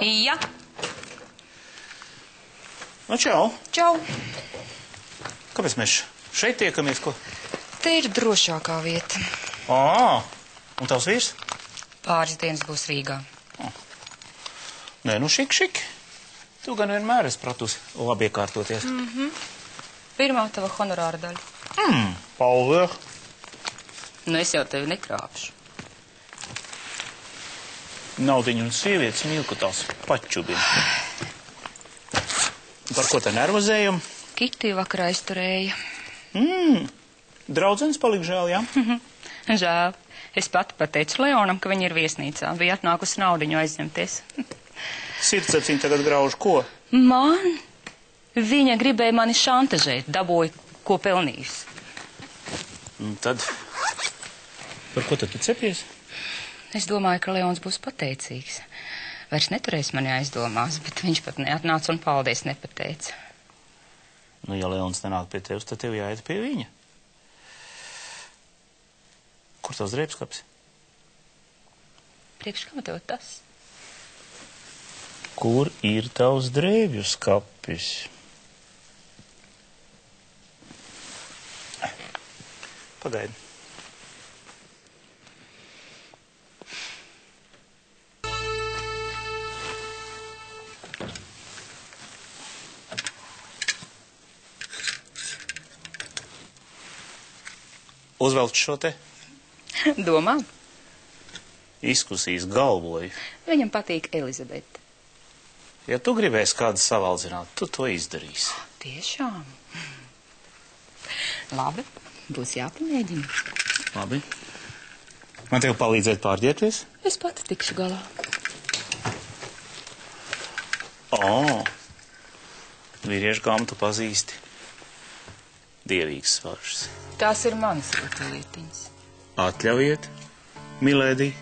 Ja. Nu, čau. Čau. Kāpēc mēs šeit tiekamies, ko? Te ir drošākā vieta. Un tavs vīrs? Pāris dienas būs Rīgā. Nē, nu šik. Tu gan vienmēr esi pratusi labi iekārtoties. Pirmā tava honorāra daļa. Paldies. Nu, es jau tevi nekrāpšu. Naudiņu un sievietes mīl, ka tās pačubina. Par ko te nervozējam? Kiti vakarā izturēja. Draudzenes palika žēl, jā? Žēl. Es pati pateicu Leonam, ka viņa ir viesnīcā. Bija atnākusi naudiņu aizņemties. Sirdsapziņa tagad grauž ko? Man? Viņa gribēja mani šantažēt, dabūja, ko pelnījusi. Tad, par ko tad tu cepies? Es domāju, ka Leons būs pateicīgs. Vairs neturēs mani aizdomās, bet viņš pat neatnāca un paldies nepateica. Nu, ja Leons nenāk pie tevis, tad tev jāiet pie viņa. Kur tavs drēbskapis? Priekš kam tev tas? Kur ir tavs drēbju skapis? Pagaidi. Uzvelc šo te? Domā? Izkusīs galvoju. Viņam patīk Elizabete. Ja tu gribēsi kādu savaldzināt, tu to izdarīsi. Tiešām? Labi, būs jāpamēģina. Labi. Man tev palīdzēt pārģērbties? Es pati tikšu galā. Vīriešu gamu tu pazīsti. Dievīgs svaršs. Tās ir manas lietiņas. Atļaujiet, milēdī.